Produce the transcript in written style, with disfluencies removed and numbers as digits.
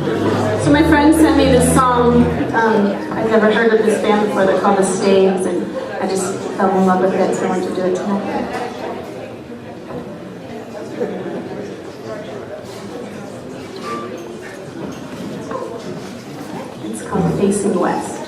So my friend sent me this song. I'd never heard of this band before. They're called The Staves, and I just fell in love with it, so I wanted to do it tonight. It's called Facing West.